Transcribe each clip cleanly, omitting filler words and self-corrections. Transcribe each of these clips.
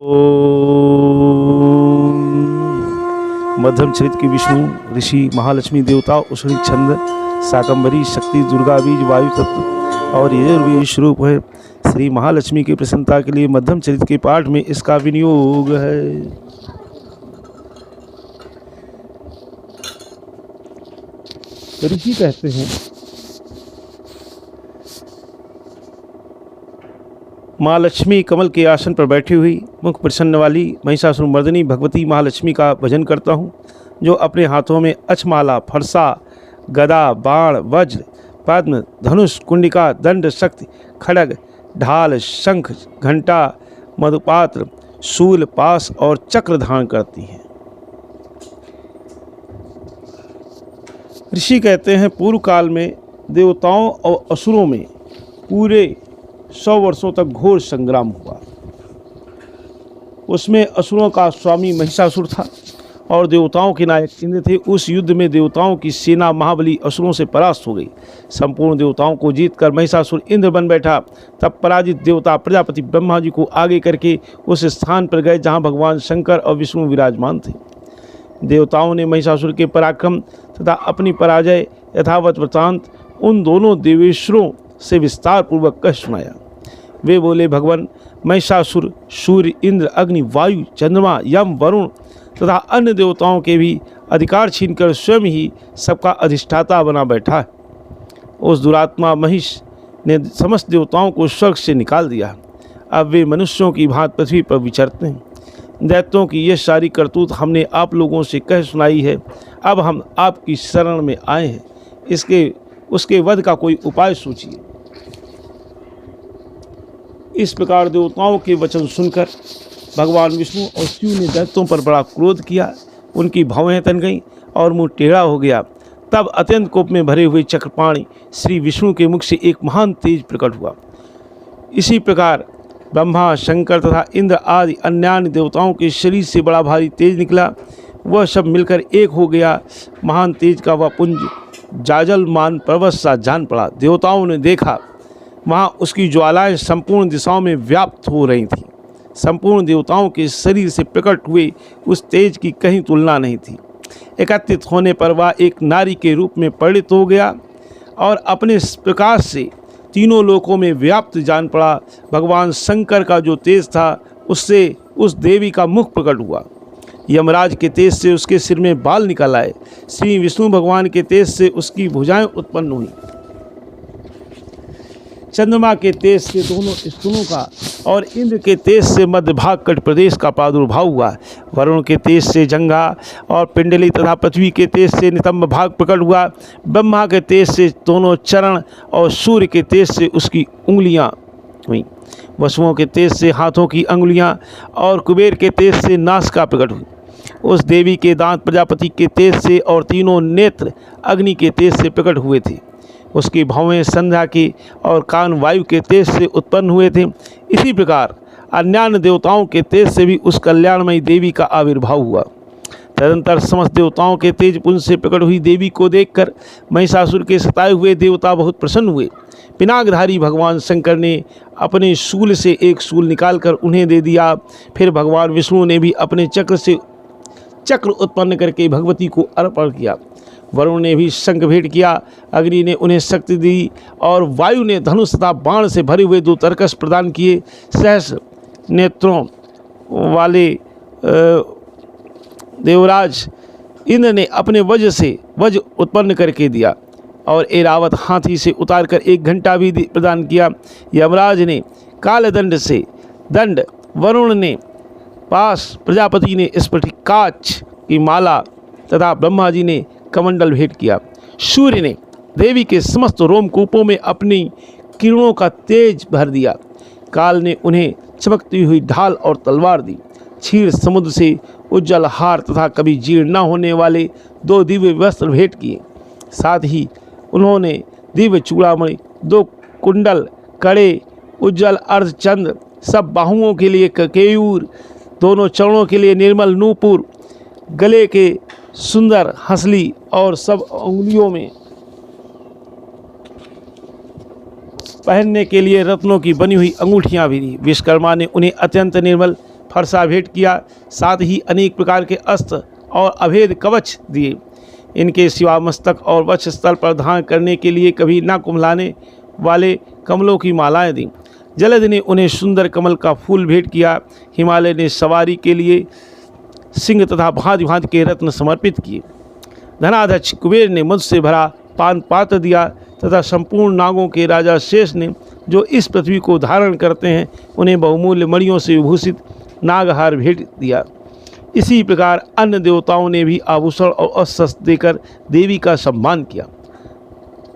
ओम मध्यम चरित की विष्णु ऋषि महालक्ष्मी देवता उष्णी छंद शाकंभरी शक्ति दुर्गा बीज वायु तत्व और यजुर्वेद स्वरूप है। श्री महालक्ष्मी की प्रसन्नता के लिए मध्यम चरित के पाठ में इसका विनियोग है। ऋषि कहते हैं, माँ लक्ष्मी कमल के आसन पर बैठी हुई मुख प्रसन्न वाली महिषासुर मर्दिनी भगवती महालक्ष्मी का भजन करता हूँ, जो अपने हाथों में अक्षमाला, फरसा, गदा, बाण, वज्र, पद्म, धनुष, कुंडिका, दंड, शक्ति, खड्ग, ढाल, शंख, घंटा, मधुपात्र, शूल, पास और चक्र धारण करती हैं। ऋषि कहते हैं, पूर्व काल में देवताओं और असुरों में पूरे 100 वर्षों तक घोर संग्राम हुआ। उसमें असुरों का स्वामी महिषासुर था और देवताओं के नायक इंद्र थे। उस युद्ध में देवताओं की सेना महाबली असुरों से परास्त हो गई। संपूर्ण देवताओं को जीतकर महिषासुर इंद्र बन बैठा। तब पराजित देवता प्रजापति ब्रह्मा जी को आगे करके उस स्थान पर गए जहाँ भगवान शंकर और विष्णु विराजमान थे। देवताओं ने महिषासुर के पराक्रम तथा अपनी पराजय यथावत वृत्तांत उन दोनों देवेश्वरों से विस्तार पूर्वक कह सुनाया। वे बोले, भगवान, महिषासुर सूर्य, इंद्र, अग्नि, वायु, चंद्रमा, यम, वरुण तथा अन्य देवताओं के भी अधिकार छीनकर स्वयं ही सबका अधिष्ठाता बना बैठा है। उस दुरात्मा महिष ने समस्त देवताओं को स्वर्ग से निकाल दिया। अब वे मनुष्यों की भांति पृथ्वी पर विचरते हैं। दैत्यों की यह सारी करतूत हमने आप लोगों से कह सुनाई है। अब हम आपकी शरण में आए हैं। उसके वध का कोई उपाय सोचिए। इस प्रकार देवताओं के वचन सुनकर भगवान विष्णु और शिव ने दैत्यों पर बड़ा क्रोध किया। उनकी भवें तन गईं और मुंह टेढ़ा हो गया। तब अत्यंत कोप में भरे हुए चक्रपाणी श्री विष्णु के मुख से एक महान तेज प्रकट हुआ। इसी प्रकार ब्रह्मा, शंकर तथा इंद्र आदि अन्य देवताओं के शरीर से बड़ा भारी तेज निकला। वह सब मिलकर एक हो गया। महान तेज का वह पुंज जाजलमान पर्वत सा जान पड़ा। देवताओं ने देखा, वहाँ उसकी ज्वालाएं संपूर्ण दिशाओं में व्याप्त हो रही थीं। संपूर्ण देवताओं के शरीर से प्रकट हुए उस तेज की कहीं तुलना नहीं थी। एकत्रित होने पर वह एक नारी के रूप में परिणित हो गया और अपने प्रकाश से तीनों लोकों में व्याप्त जान पड़ा। भगवान शंकर का जो तेज था, उससे उस देवी का मुख प्रकट हुआ। यमराज के तेज से उसके सिर में बाल निकल आए। श्री विष्णु भगवान के तेज से उसकी भुजाएं उत्पन्न हुई। चंद्रमा के तेज से दोनों स्तनों का और इंद्र के तेज से मध्य भाग कट प्रदेश का प्रादुर्भाव हुआ। वरुण के तेज से जंघा और पिंडली तथा पृथ्वी के तेज से नितंब भाग प्रकट हुआ। ब्रह्मा के तेज से दोनों चरण और सूर्य के तेज से उसकी उंगलियां हुई। वसुओं के तेज से हाथों की अंगुलियां और कुबेर के तेज से नासिका प्रकट हुई। उस देवी के दांत प्रजापति के तेज से और तीनों नेत्र अग्नि के तेज से प्रकट हुए थे। उसकी भवें संध्या के और कान वायु के तेज से उत्पन्न हुए थे। इसी प्रकार अन्य देवताओं के तेज से भी उस कल्याणमयी देवी का आविर्भाव हुआ। तदंतर समस्त देवताओं के तेज पुंज से प्रकट हुई देवी को देखकर महिषासुर के सताए हुए देवता बहुत प्रसन्न हुए। पिनाकधारी भगवान शंकर ने अपने शूल से एक शूल निकालकर उन्हें दे दिया। फिर भगवान विष्णु ने भी अपने चक्र से चक्र उत्पन्न करके भगवती को अर्पण किया। वरुण ने भी शंख भेंट किया। अग्नि ने उन्हें शक्ति दी और वायु ने धनुष तथा बाण से भरे हुए 2 तरकश प्रदान किए। सहस्र नेत्रों वाले देवराज इंद्र ने अपने वज्र से वज्र उत्पन्न करके दिया और ऐरावत हाथी से उतारकर 1 घंटा भी प्रदान किया। यमराज ने कालदंड से दंड, वरुण ने पास, प्रजापति ने स्फटिकाक्ष की माला तथा ब्रह्मा जी ने कमंडल भेंट किया। सूर्य ने देवी के समस्त रोमकूपों में अपनी किरणों का तेज भर दिया। काल ने उन्हें चमकती हुई ढाल और तलवार दी। क्षीर समुद्र से उज्जवल हार तथा कभी जीर्ण न होने वाले 2 दिव्य वस्त्र भेंट किए। साथ ही उन्होंने दिव्य चूड़ामणि, 2 कुंडल, कड़े, उज्जवल अर्धचंद्र, सब बाहुओं के लिए केयूर, दोनों चरणों के लिए निर्मल नूपुर, गले के सुंदर हंसली और सब उंगलियों में पहनने के लिए रत्नों की बनी हुई अंगूठियां भी दी। विश्वकर्मा ने उन्हें अत्यंत निर्मल फरसा भेंट किया, साथ ही अनेक प्रकार के अस्त्र और अभेद कवच दिए। इनके सिवा मस्तक और वक्ष स्थल पर धारण करने के लिए कभी न कुम्हलाने वाले कमलों की मालाएं दी। जलद ने उन्हें सुंदर कमल का फूल भेंट किया। हिमालय ने सवारी के लिए सिंह तथा भांति भांति के रत्न समर्पित किए। धनाध्यक्ष कुबेर ने मधु से भरा पान पात्र दिया तथा संपूर्ण नागों के राजा शेष ने, जो इस पृथ्वी को धारण करते हैं, उन्हें बहुमूल्य मणियों से विभूषित नागहार भेंट दिया। इसी प्रकार अन्य देवताओं ने भी आभूषण और अस्त्र देकर देवी का सम्मान किया।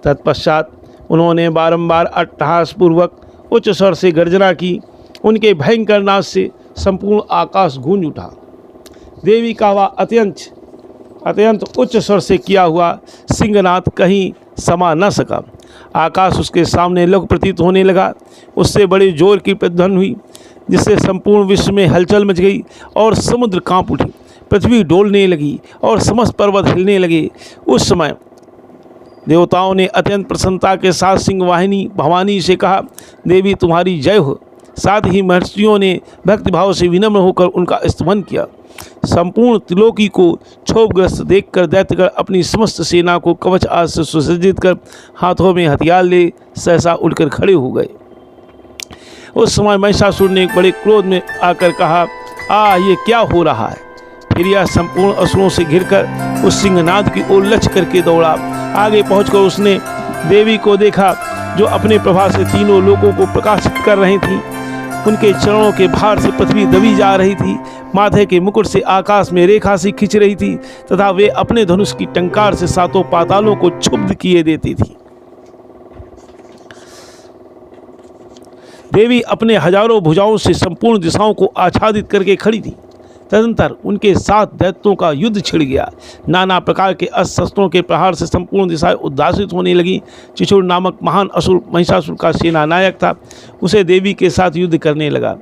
तत्पश्चात उन्होंने बारंबार अट्टहासपूर्वक उच्च स्वर से गर्जना की। उनके भयंकर नाद से संपूर्ण आकाश गूंज उठा। देवी का वह अत्यंत उच्च स्वर से किया हुआ सिंहनाद कहीं समा न सका। आकाश उसके सामने लघु प्रतीत होने लगा। उससे बड़े जोर की प्रतिध्वनि हुई, जिससे संपूर्ण विश्व में हलचल मच गई और समुद्र कांप उठी। पृथ्वी डोलने लगी और समस्त पर्वत हिलने लगे। उस समय देवताओं ने अत्यंत प्रसन्नता के साथ सिंहवाहिनी भवानी से कहा, देवी तुम्हारी जय हो। साथ ही महर्षियों ने भक्तिभाव से विनम्र होकर उनका स्तुति किया। संपूर्ण त्रिलोकी को क्षोभग्रस्त देखकर दैत्यगण अपनी समस्त सेना को कवच आदि से सुसज्जित कर हाथों में हथियार ले सहसा उठकर खड़े हो गए। उस समय महिषासुर ने बड़े क्रोध में आकर कहा, ये क्या हो रहा है। फिर यह संपूर्ण असुरों से घिरकर उस सिंहनाद की ओर लक्ष्य करके दौड़ा। आगे पहुंचकर उसने देवी को देखा, जो अपने प्रभा से तीनों लोकों को प्रकाशित कर रही थी। उनके चरणों के भार से पृथ्वी दबी जा रही थी। माथे के मुकुट से आकाश में रेखा सी खिंच रही थी तथा वे अपने धनुष की टंकार से सातों पातालों को क्षुब्ध किए देती थी। देवी अपने हजारों भुजाओं से संपूर्ण दिशाओं को आच्छादित करके खड़ी थी। तदनंतर उनके साथ दैत्यों का युद्ध छिड़ गया। नाना प्रकार के अस्त्र शस्त्रों के प्रहार से संपूर्ण दिशाएं उद्दासित होने लगी। चिचुर नामक महान असुर महिषासुर का सेना नायक था, उसे देवी के साथ युद्ध करने लगा।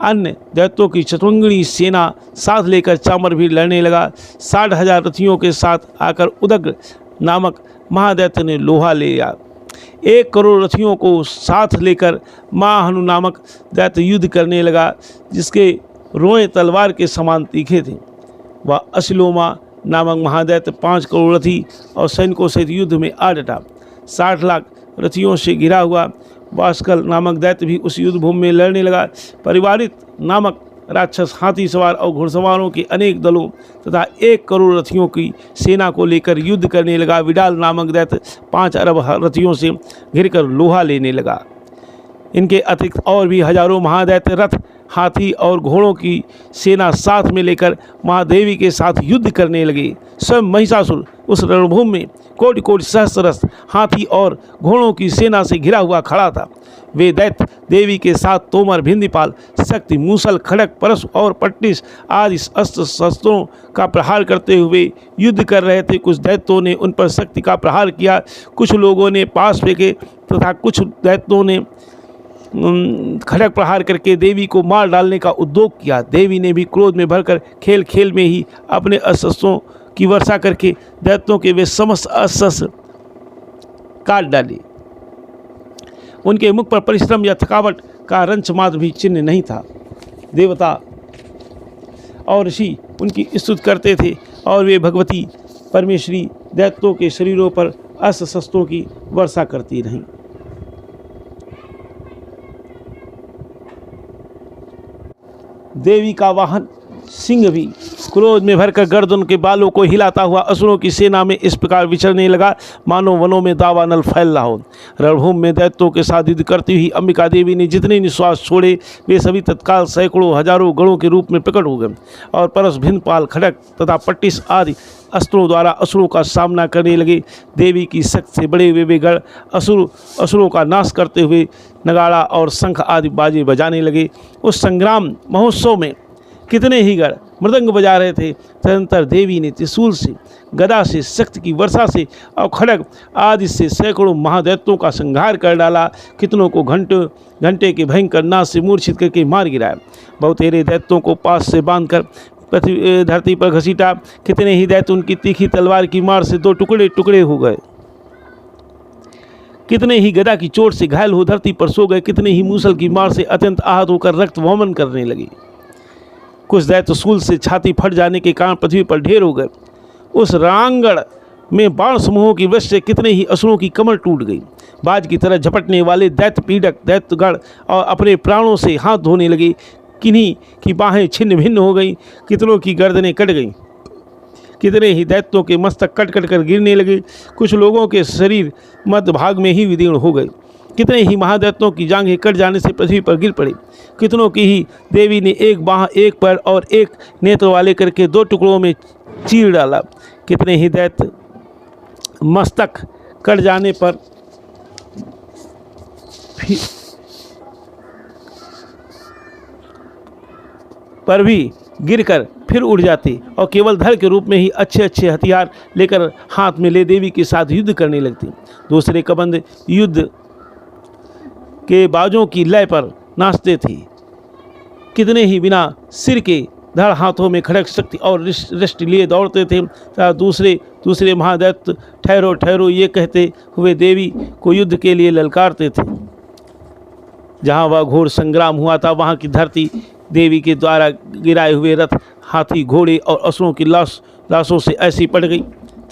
अन्य दैत्यों की चतुरंगिणी सेना साथ लेकर चामर भी लड़ने लगा। 60,000 रथियों के साथ आकर उदग्र नामक महादैत्य ने लोहा ले लिया। 1 करोड़ रथियों को साथ लेकर महाहनु नामक दैत्य युद्ध करने लगा, जिसके रोए तलवार के समान तीखे थे। वह अश्लोमा नामक महादैत्य 5 करोड़ रथी और सैनिकों सहित युद्ध में आ डटा। 60 लाख रथियों से घिरा हुआ वास्कल नामक दैत्य भी उस युद्ध भूमि में लड़ने लगा। परिवारित नामक राक्षस हाथी सवार और घुड़सवारों के अनेक दलों तथा 1 करोड़ रथियों की सेना को लेकर युद्ध करने लगा। विडाल नामक दैत्य 5 अरब रथियों से घिरकर लोहा लेने लगा। इनके अतिरिक्त और भी हजारों महादैत्य रथ, हाथी और घोड़ों की सेना साथ में लेकर महादेवी के साथ युद्ध करने लगे। स्वयं महिषासुर उस रणभूमि में कोटि कोटि सहस्ररथ हाथी और घोड़ों की सेना से घिरा हुआ खड़ा था। वे दैत्य देवी के साथ तोमर, भिंदीपाल, शक्ति, मूसल, खड़क, परशु और पट्टिस आदि अस्त्र शस्त्रों का प्रहार करते हुए युद्ध कर रहे थे। कुछ दैत्यों ने उन पर शक्ति का प्रहार किया, कुछ लोगों ने पास फेंके तथा कुछ दैत्यों ने खड़क प्रहार करके देवी को मार डालने का उद्योग किया। देवी ने भी क्रोध में भरकर खेल खेल में ही अपने अस्त्रों की वर्षा करके दैत्यों के वे समस्त अस्त्र काट डाले। उनके मुख पर परिश्रम या थकावट का रंच मात्र भी चिन्ह नहीं था। देवता और ऋषि उनकी स्तुति करते थे और वे भगवती परमेश्वरी दैत्यों के शरीरों पर अस्त्र शस्त्रों की वर्षा करती रहीं। देवी का वाहन सिंह भी क्रोध में भरकर गर्दन के बालों को हिलाता हुआ असुरों की सेना में इस प्रकार विचरने लगा, मानो वनों में दावानल फैल रहा हो। रणभूमि में दैत्यों के साथ युद्ध करती हुई अंबिका देवी ने जितने निश्वास छोड़े, वे सभी तत्काल सैकड़ों हजारों गणों के रूप में प्रकट हो गए और परस, भिंदपाल, खड़क तथा पट्टिस आदि अस्त्रों द्वारा असुरों का सामना करने लगे। देवी की शक्ति से बड़े हुए वे गण असुरों का नाश करते हुए नगाड़ा और शंख आदि बाजे बजाने लगे। उस संग्राम महोत्सव में कितने ही गण मृदंग बजा रहे थे। तदनंतर देवी ने त्रिशूल से, गदा से, शक्ति की वर्षा से और खड़ग आदि से सैकड़ों महादैत्यों का संहार कर डाला। कितनों को घंटे के भयंकर नाद से मूर्छित करके मार गिराया। बहुतेरे दैत्यों को पास से बांधकर पृथ्वी धरती पर घसीटा। कितने ही दैत्य उनकी तीखी तलवार की मार से 2 टुकड़े टुकड़े हो गए। कितने ही गदा की चोट से घायल हो धरती पर सो गए। कितने ही मूसल की मार से अत्यंत आहत होकर रक्त वमन करने लगे। कुछ दैत्य शूल से छाती फट जाने के कारण पृथ्वी पर ढेर हो गए। उस रणांगण में बाण समूहों की वजह से कितने ही असुरों की कमर टूट गई। बाज की तरह झपटने वाले दैत्य पीड़क दैत्यगण और अपने प्राणों से हाथ धोने लगे। किन्हीं की बाहें छिन्न भिन्न हो गईं, कितनों की गर्दनें कट गईं, कितने ही दैत्यों के मस्तक कट कट कर गिरने लगे। कुछ लोगों के शरीर मध्य भाग में ही विदीर्ण हो गए। कितने ही महादैत्यों की जांघें कट जाने से पृथ्वी पर गिर पड़ी। कितनों की ही देवी ने एक बाह, एक पैर और एक नेत्र वाले करके 2 टुकड़ों में चीर डाला। कितने ही दैत्य मस्तक कट जाने पर भी गिरकर फिर उड़ जाती और केवल धड़ के रूप में ही अच्छे अच्छे हथियार लेकर हाथ में ले देवी के साथ युद्ध करने लगती। दूसरे कबंध युद्ध के बाजों की लय पर नाचते थे। कितने ही बिना सिर के धड़ हाथों में खड़क शक्ति और रिष्ट लिए दौड़ते थे तथा दूसरे महादैत्य ठहरो ठहरो ये कहते हुए देवी को युद्ध के लिए ललकारते थे। जहाँ वह घोर संग्राम हुआ था वहाँ की धरती देवी के द्वारा गिराए हुए रथ, हाथी, घोड़े और असुरों की लाशों से ऐसी पड़ गई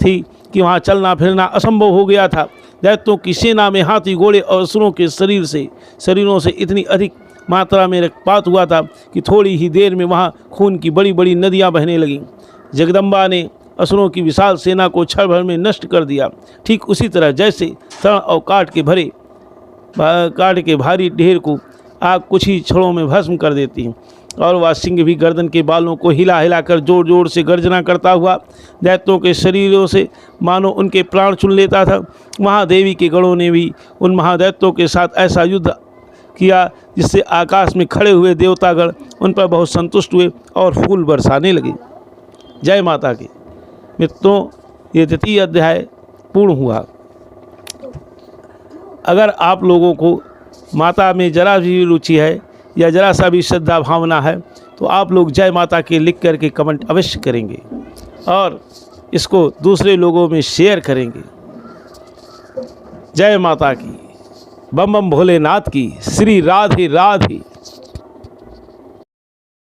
थी कि वहाँ चलना फिरना असंभव हो गया था। दैत्यों की सेना में हाथी, घोड़े और असुरों के शरीरों से इतनी अधिक मात्रा में रक्तपात हुआ था कि थोड़ी ही देर में वहाँ खून की बड़ी बड़ी नदियाँ बहने लगीं। जगदम्बा ने असुरों की विशाल सेना को क्षण भर में नष्ट कर दिया। ठीक उसी तरह जैसे तण और काट के भारी ढेर को आग कुछ ही क्षणों में भस्म कर देती है। और वह सिंह भी गर्दन के बालों को हिला हिलाकर जोर जोर से गर्जना करता हुआ दैत्यों के शरीरों से मानो उनके प्राण चुन लेता था। महादेवी के गणों ने भी उन महादैत्यों के साथ ऐसा युद्ध किया जिससे आकाश में खड़े हुए देवतागण उन पर बहुत संतुष्ट हुए और फूल बरसाने लगे। जय माता की। मित्रों, ये 2य अध्याय पूर्ण हुआ। अगर आप लोगों को माता में जरा भी रुचि है या जरा सा भी श्रद्धा भावना है तो आप लोग जय माता के लिख करके कमेंट अवश्य करेंगे और इसको दूसरे लोगों में शेयर करेंगे। जय माता की। बम बम भोलेनाथ की। श्री राधे राधे।